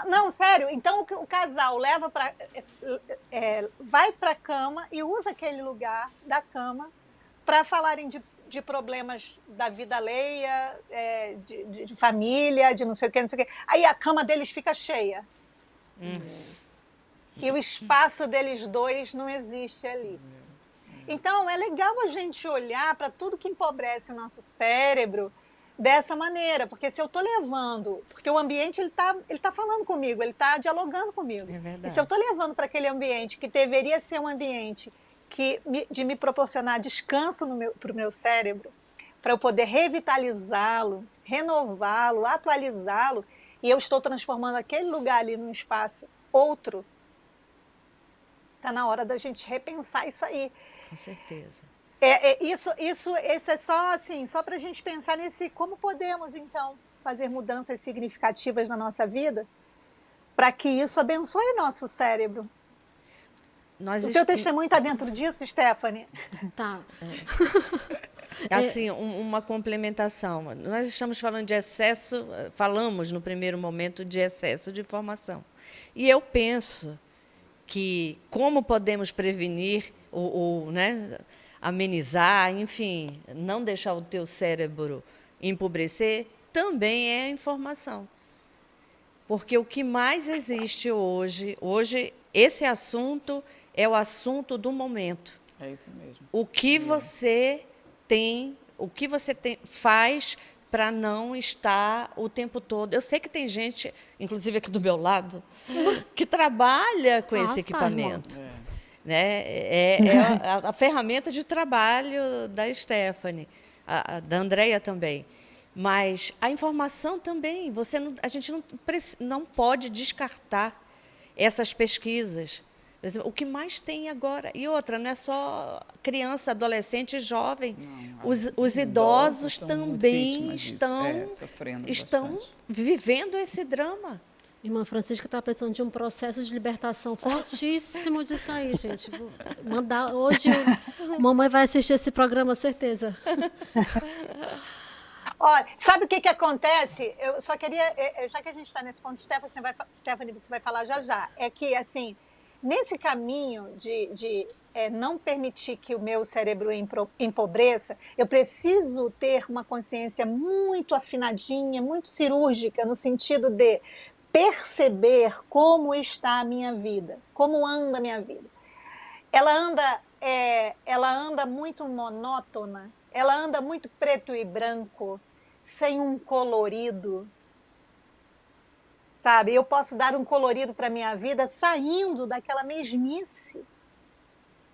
Não, sério. Então o casal vai para a cama e usa aquele lugar da cama para falarem de problemas da vida alheia, de família, de não sei o que, não sei o que. Aí a cama deles fica cheia. E o espaço deles dois não existe ali. Então é legal a gente olhar para tudo que empobrece o nosso cérebro dessa maneira, porque se eu estou levando, porque o ambiente ele tá falando comigo, ele está dialogando comigo. É verdade. E se eu estou levando para aquele ambiente que deveria ser um ambiente de me proporcionar descanso para o meu cérebro, para eu poder revitalizá-lo, renová-lo, atualizá-lo, e eu estou transformando aquele lugar ali num espaço outro. Está na hora da gente repensar isso aí. Com certeza. Isso é só assim, só para a gente pensar nesse como podemos, então, fazer mudanças significativas na nossa vida para que isso abençoe nosso cérebro. O teu testemunho está dentro disso, Stephanie? Tá. Assim, uma complementação. Nós estamos falando de excesso, falamos no primeiro momento de excesso de informação. E eu penso que como podemos prevenir ou né, amenizar, enfim, não deixar o teu cérebro empobrecer, também é a informação. Porque o que mais existe hoje esse assunto é o assunto do momento. É isso mesmo. O que você faz para não estar o tempo todo. Eu sei que tem gente, inclusive aqui do meu lado, que trabalha com esse equipamento. Né? É a ferramenta de trabalho da Stephanie, da Andrea também. Mas a informação também, a gente não pode descartar essas pesquisas. Por exemplo, o que mais tem agora, e outra, não é só criança, adolescente e jovem, os idosos também estão vivendo esse drama. Irmã Francisca está precisando de um processo de libertação fortíssimo disso aí, gente. Vou mandar hoje, mamãe vai assistir esse programa, certeza. Olha, sabe o que acontece? Eu só queria, já que a gente está nesse ponto, Stephanie, você vai falar já. É que, assim, nesse caminho de não permitir que o meu cérebro empobreça, eu preciso ter uma consciência muito afinadinha, muito cirúrgica, no sentido de perceber como está a minha vida, como anda a minha vida. Ela anda muito monótona, ela anda muito preto e branco, sem um colorido. Sabe, eu posso dar um colorido para a minha vida saindo daquela mesmice,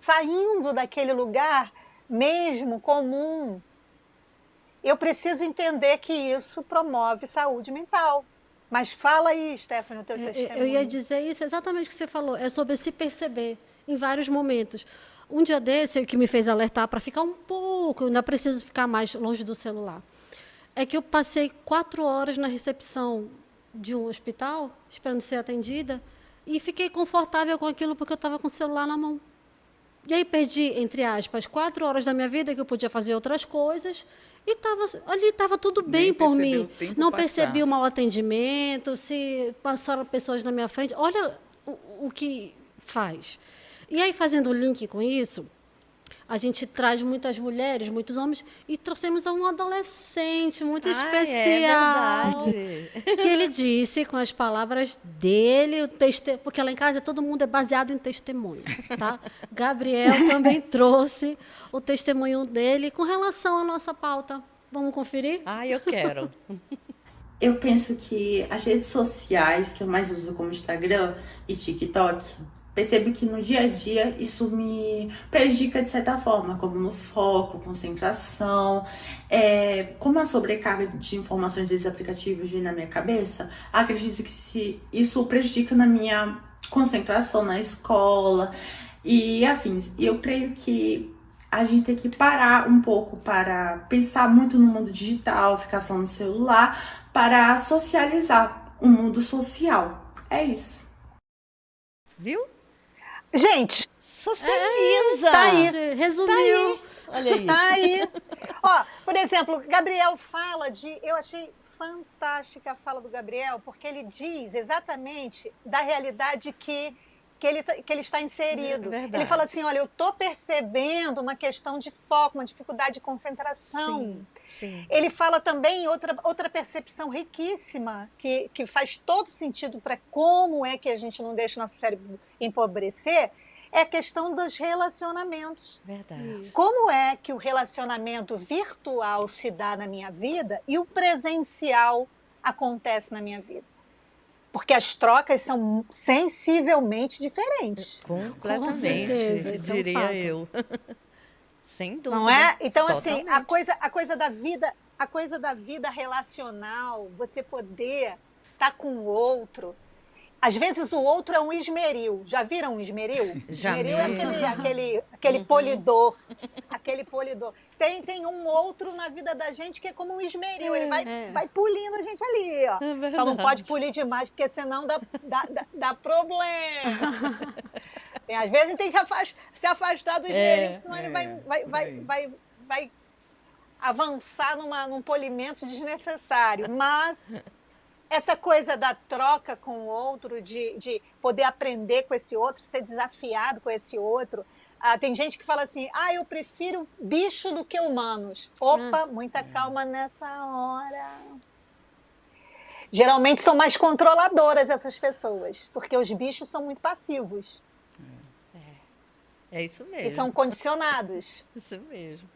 saindo daquele lugar mesmo comum. Eu preciso entender que isso promove saúde mental. Mas fala aí, Stephanie, o teu testemunho. Eu ia dizer isso, exatamente o que você falou, é sobre se perceber em vários momentos. Um dia desse, o que me fez alertar para ficar um pouco, eu ainda preciso ficar mais longe do celular, é que eu passei 4 horas na recepção de um hospital, esperando ser atendida, e fiquei confortável com aquilo porque eu estava com o celular na mão. E aí perdi, entre aspas, 4 horas da minha vida que eu podia fazer outras coisas, e ali estava tudo bem por mim. Não percebi o mau atendimento, se passaram pessoas na minha frente. Olha o que faz. E aí, fazendo o link com isso, a gente traz muitas mulheres, muitos homens, e trouxemos um adolescente muito especial. Que ele disse, com as palavras dele, porque lá em casa todo mundo é baseado em testemunho. Tá? Gabriel também trouxe o testemunho dele com relação à nossa pauta. Vamos conferir? Eu quero. Eu penso que as redes sociais que eu mais uso, como Instagram e TikTok, percebo que no dia a dia isso me prejudica de certa forma, como no foco, concentração. Como a sobrecarga de informações desses aplicativos vem na minha cabeça, acredito que isso prejudica na minha concentração na escola e afins. E eu creio que a gente tem que parar um pouco para pensar muito no mundo digital, ficar só no celular, para socializar o mundo social. É isso. Viu? Gente, socializa! Tá aí. Resumiu. Tá aí. Olha aí. Tá aí. Ó, por exemplo, Gabriel fala eu achei fantástica a fala do Gabriel, porque ele diz exatamente da realidade que ele está inserido. Ele fala assim, olha, eu estou percebendo uma questão de foco, uma dificuldade de concentração. Sim. Ele fala também outra percepção riquíssima, que faz todo sentido para como é que a gente não deixa o nosso cérebro empobrecer, é a questão dos relacionamentos. Verdade. Como é que o relacionamento virtual se dá na minha vida e o presencial acontece na minha vida? Porque as trocas são sensivelmente diferentes. Completamente, certeza, isso é um diria fato. eu. Sem dúvida. Não é? Então, assim, Totalmente. a coisa da vida relacional, você poder estar com o outro. Às vezes o outro é um esmeril. Já viram um esmeril? Já Esmeril é mesmo. aquele polidor. Aquele polidor. Tem um outro na vida da gente que é como um esmeril. Ele vai polindo a gente ali, ó. É Só não pode verdade. polir demais, porque senão dá problema. Às vezes a gente tem que se afastar do esmeril, senão ele por aí. vai avançar num polimento desnecessário. Mas essa coisa da troca com o outro, de poder aprender com esse outro, ser desafiado com esse outro. Tem gente que fala assim, eu prefiro bicho do que humanos. Opa, muita calma nessa hora. Geralmente são mais controladoras essas pessoas, porque os bichos são muito passivos É isso e mesmo. são condicionados. Isso mesmo.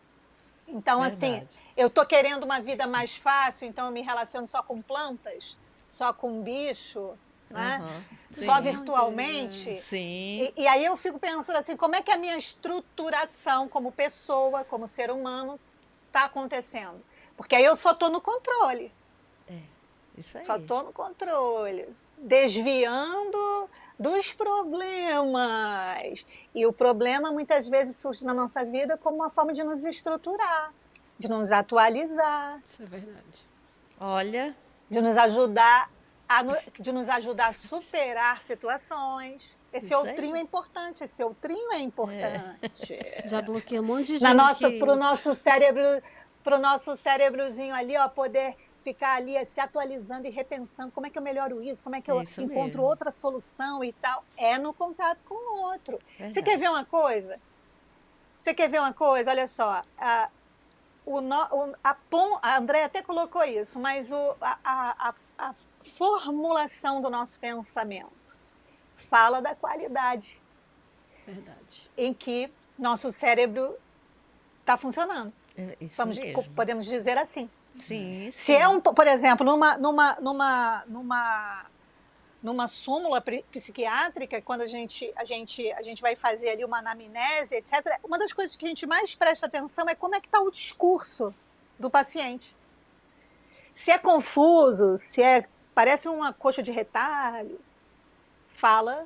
Então, assim, Verdade. eu tô querendo uma vida mais fácil, então eu me relaciono só com plantas, só com bicho, né? Aham. Só Sim. virtualmente. Sim. E aí eu fico pensando assim, como é que a minha estruturação como pessoa, como ser humano, está acontecendo? Porque aí eu só estou no controle. Isso aí. Só estou no controle. Desviando dos problemas. E o problema muitas vezes surge na nossa vida como uma forma de nos estruturar, de nos atualizar, Isso é verdade. Olha, de nos ajudar a superar situações. Esse Isso aí. outrinho é importante, Já bloqueei um monte de Na gente nossa, que... pro nosso cérebrozinho ali, ó, poder ficar ali se atualizando e repensando como é que eu melhoro isso, como é que eu Isso encontro mesmo. outra solução e tal. É no contato com o outro. Você Verdade. quer ver uma coisa? Olha só, a André até colocou isso, mas a formulação do nosso pensamento fala da qualidade Verdade. em que nosso cérebro está funcionando. Isso mesmo. Podemos dizer assim. Sim, Se sim. é por exemplo, numa súmula psiquiátrica, quando a gente vai fazer ali uma anamnese, etc., uma das coisas que a gente mais presta atenção é como é que está o discurso do paciente. Se é confuso, parece uma coxa de retalho, fala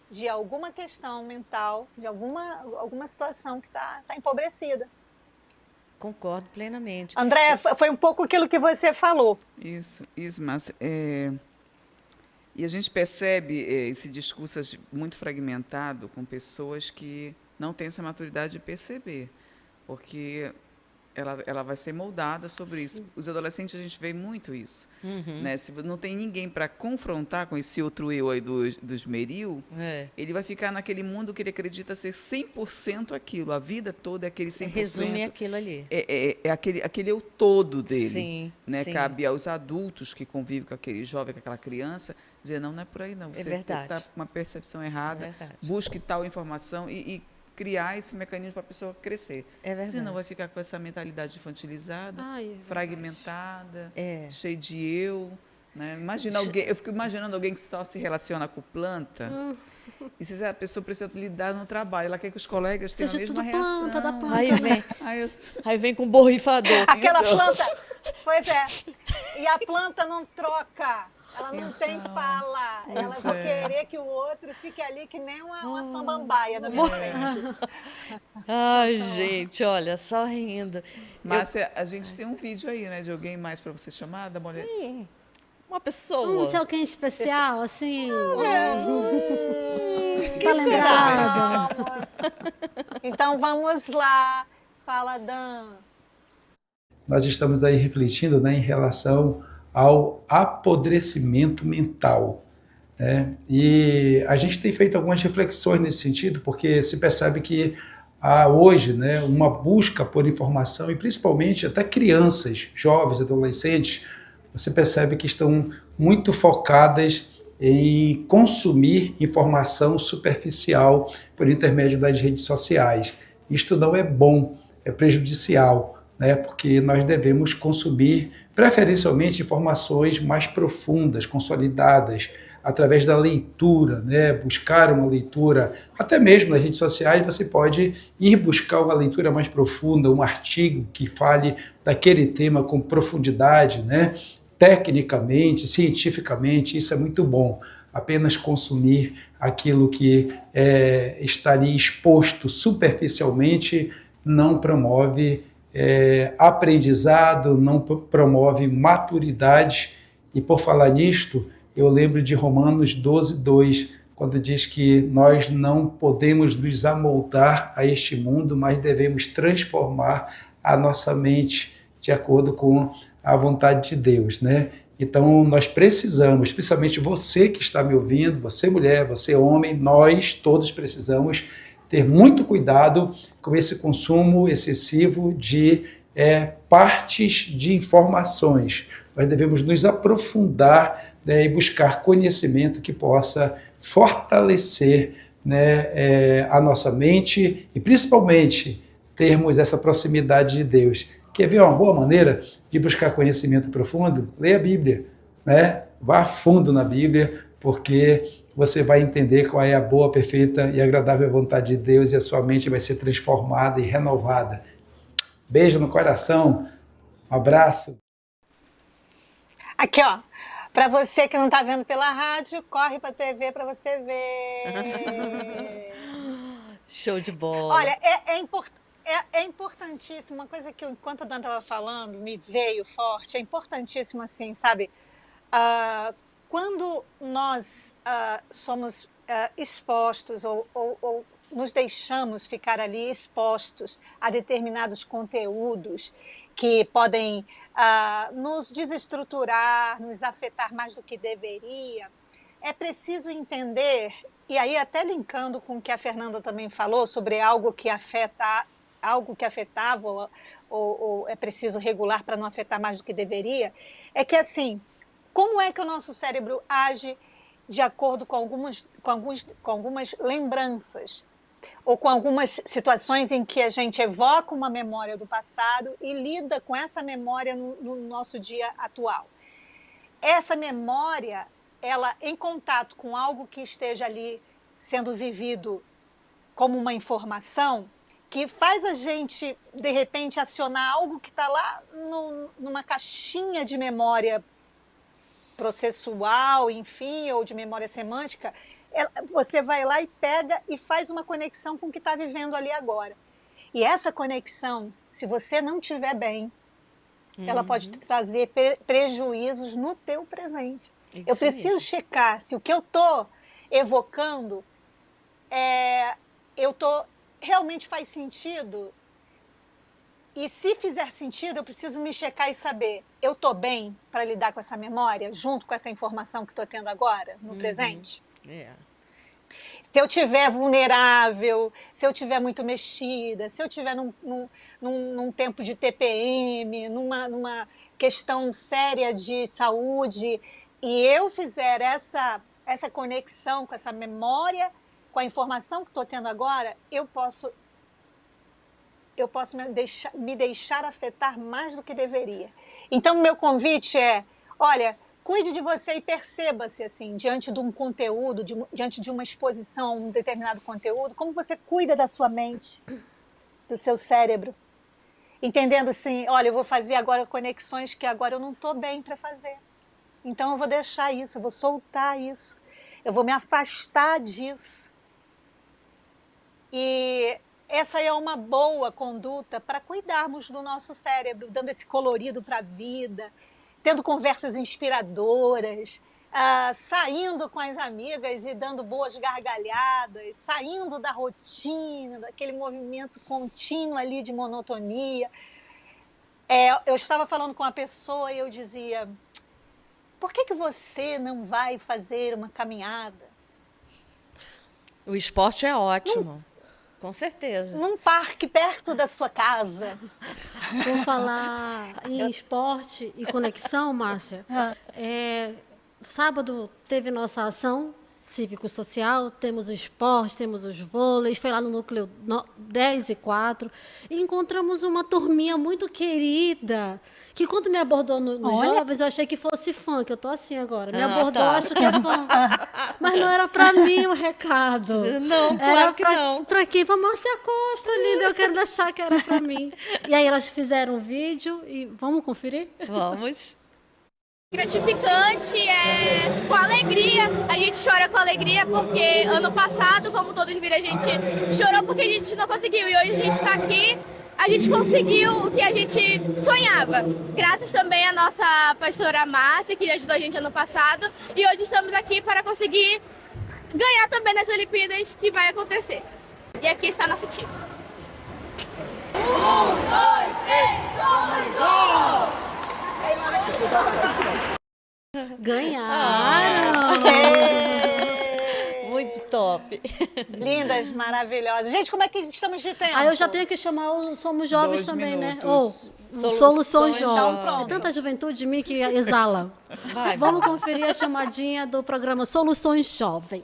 de alguma questão mental, de alguma situação que está empobrecida. Concordo plenamente. André, foi um pouco aquilo que você falou. Isso, Márcia. E a gente percebe esse discurso muito fragmentado com pessoas que não têm essa maturidade de perceber, porque ela vai ser moldada sobre isso. Os adolescentes, a gente vê muito isso. Né? Se não tem ninguém para confrontar com esse outro eu aí do esmeril, ele vai ficar naquele mundo que ele acredita ser 100% aquilo. A vida toda é aquele 100%. Resume aquilo ali. É aquele eu todo dele. Sim, Né? sim. Cabe aos adultos que convivem com aquele jovem, com aquela criança, dizer, não é por aí não. Você está com uma percepção errada, busque tal informação e criar esse mecanismo para a pessoa crescer. Senão vai ficar com essa mentalidade infantilizada, fragmentada, cheia de eu. Né? Eu fico imaginando alguém que só se relaciona com planta. E se a pessoa precisa lidar no trabalho, ela quer que os colegas tenham a mesma reação. Planta da planta. Aí vem com um borrifador. Aquela planta, pois é, e a planta não troca. Ela não tem fala. Ela vai querer que o outro fique ali que nem uma samambaia na minha frente. Ai, gente, olha, só rindo. Márcia, a gente tem um vídeo aí, né, de alguém mais para você chamar, da mulher. Uma pessoa. Se alguém especial, assim. Que Tá lembrada? Então vamos lá. Fala, Dan. Nós estamos aí refletindo, né, em relação ao apodrecimento mental, né? E a gente tem feito algumas reflexões nesse sentido, porque se percebe que há hoje, né, uma busca por informação, e principalmente até crianças, jovens, adolescentes, você percebe que estão muito focadas em consumir informação superficial por intermédio das redes sociais. Isto não é bom, é prejudicial, né? Porque nós devemos consumir preferencialmente informações mais profundas, consolidadas, através da leitura, né? Buscar uma leitura, até mesmo nas redes sociais você pode ir buscar uma leitura mais profunda, um artigo que fale daquele tema com profundidade, né? Tecnicamente, cientificamente, isso é muito bom. Apenas consumir aquilo que está ali exposto superficialmente não promove aprendizado, não promove maturidade. E por falar nisto, eu lembro de Romanos 12:2, quando diz que nós não podemos nos amoldar a este mundo, mas devemos transformar a nossa mente de acordo com a vontade de Deus, né? Então, nós precisamos, especialmente você que está me ouvindo, você mulher, você homem, nós todos precisamos ter muito cuidado com esse consumo excessivo de partes de informações. Nós devemos nos aprofundar, né, e buscar conhecimento que possa fortalecer, né, a nossa mente e, principalmente, termos essa proximidade de Deus. Quer ver uma boa maneira de buscar conhecimento profundo? Leia a Bíblia, né? Vá a fundo na Bíblia, porque você vai entender qual é a boa, perfeita e agradável vontade de Deus e a sua mente vai ser transformada e renovada. Beijo no coração, um abraço. Aqui, ó, para você que não está vendo pela rádio, corre para a TV para você ver. Show de bola. Olha, é importantíssimo, uma coisa que enquanto a Dan estava falando, me veio forte, é importantíssimo assim, sabe? Quando nós somos expostos ou nos deixamos ficar ali expostos a determinados conteúdos que podem nos desestruturar, nos afetar mais do que deveria, é preciso entender, e aí até linkando com o que a Fernanda também falou sobre algo que afetava ou é preciso regular para não afetar mais do que deveria, é que assim, como é que o nosso cérebro age de acordo com algumas lembranças ou com algumas situações em que a gente evoca uma memória do passado e lida com essa memória no nosso dia atual. Essa memória, ela em contato com algo que esteja ali sendo vivido como uma informação, que faz a gente, de repente, acionar algo que está lá numa caixinha de memória processual, enfim, ou de memória semântica, você vai lá e pega e faz uma conexão com o que está vivendo ali agora. E essa conexão, se você não estiver bem, ela pode trazer prejuízos no teu presente. Isso eu preciso checar se o que eu estou evocando realmente faz sentido. E se fizer sentido, eu preciso me checar e saber, eu estou bem para lidar com essa memória, junto com essa informação que estou tendo agora, no presente? Se eu estiver vulnerável, se eu estiver muito mexida, se eu estiver num tempo de TPM, numa questão séria de saúde, e eu fizer essa conexão com essa memória, com a informação que estou tendo agora, eu posso me deixar afetar mais do que deveria. Então, meu convite é, olha, cuide de você e perceba-se assim, diante de um conteúdo, diante de uma exposição a um determinado conteúdo, como você cuida da sua mente, do seu cérebro, entendendo assim, olha, eu vou fazer agora conexões que agora eu não estou bem para fazer. Então, eu vou deixar isso, eu vou soltar isso, eu vou me afastar disso. E essa é uma boa conduta para cuidarmos do nosso cérebro, dando esse colorido para a vida, tendo conversas inspiradoras, saindo com as amigas e dando boas gargalhadas, saindo da rotina, daquele movimento contínuo ali de monotonia. Eu estava falando com uma pessoa e eu dizia, por que você não vai fazer uma caminhada? O esporte é ótimo. Com certeza. Num parque perto da sua casa. Vou falar em esporte e conexão, Márcia. Sábado teve nossa ação cívico-social, temos o esporte, temos os vôleis, foi lá no núcleo 10 e 4, e encontramos uma turminha muito querida, que quando me abordou nos jovens, eu achei que fosse fã, que eu tô assim agora. Me abordou, acho que é fã. Mas não era para mim o recado. Não, claro era que não. Para quê? Para Márcia Costa, linda, eu quero deixar que era para mim. E aí elas fizeram um vídeo e vamos conferir? Vamos. Gratificante, com alegria, a gente chora com alegria porque ano passado, como todos viram, a gente chorou porque a gente não conseguiu e hoje a gente está aqui, a gente conseguiu o que a gente sonhava. Graças também à nossa pastora Márcia, que ajudou a gente ano passado, e hoje estamos aqui para conseguir ganhar também nas Olimpíadas que vai acontecer. E aqui está nosso time. 1, 2, 3, 2, 1! Ganharam! Muito top. Lindas, maravilhosas. Gente, como é que estamos de tempo? Aí eu já tenho que chamar o Somos Jovens 2 também, né? minutos. Ou Soluções Então, Jovens. pronto. É tanta juventude de mim que exala. Vai, Vamos conferir a chamadinha do programa Soluções Jovem.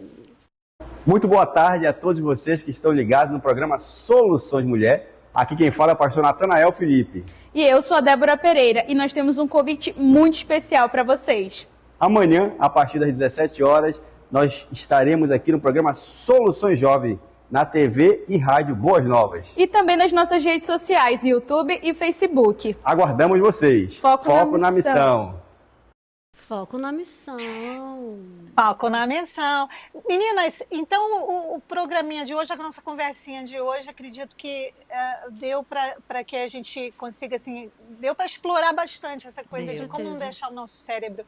Muito boa tarde a todos vocês que estão ligados no programa Soluções Mulher. Aqui quem fala é o pastor Natanael Felipe. E eu sou a Débora Pereira e nós temos um convite muito especial para vocês. Amanhã, a partir das 17 horas, nós estaremos aqui no programa Soluções Jovem, na TV e rádio Boas Novas. E também nas nossas redes sociais, YouTube e Facebook. Aguardamos vocês. Foco na missão. Foco na missão. Foco na missão. Meninas, então o programinha de hoje, a nossa conversinha de hoje, acredito que deu para que a gente consiga, assim, deu para explorar bastante essa coisa de como não deixar o nosso cérebro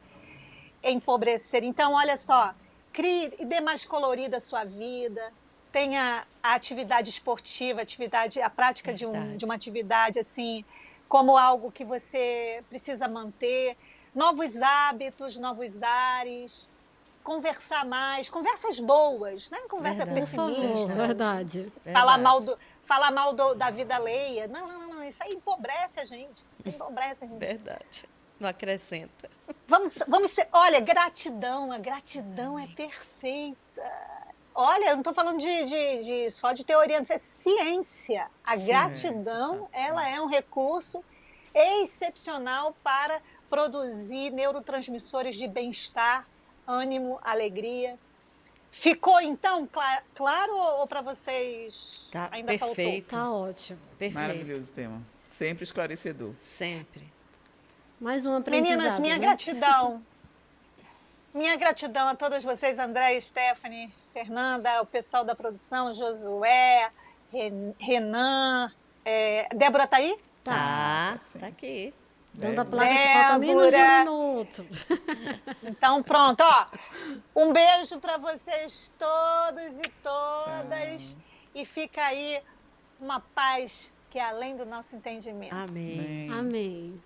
empobrecer. Então, olha só, crie e dê mais colorida a sua vida, tenha a atividade esportiva, a prática de uma atividade, assim, como algo que você precisa manter, novos hábitos, novos ares, conversar mais, conversas boas, né? Conversa pessimista. Verdade. Falar mal da vida alheia. Não, isso aí empobrece a gente. Verdade. Não acrescenta. Vamos ser, olha, gratidão, a gratidão é perfeita. Olha, eu não estou falando só de teoria, isso é ciência. A gratidão, ela é um recurso excepcional para produzir neurotransmissores de bem-estar, ânimo, alegria. Ficou, então, claro ou para vocês Tá ainda perfeito. Tá ótimo. Perfeito. Maravilhoso tema. Sempre esclarecedor. Sempre. Mais um aprendizado. Meninas, minha né? gratidão. Minha gratidão a todas vocês, André, Stephanie, Fernanda, o pessoal da produção, Josué, Renan. Débora tá aí? Tá aqui. Dando a placa que falta menos de 1 minuto. Então, pronto, ó. Um beijo para vocês todos e todas. Tchau. E fica aí uma paz que é além do nosso entendimento. Amém. Amém.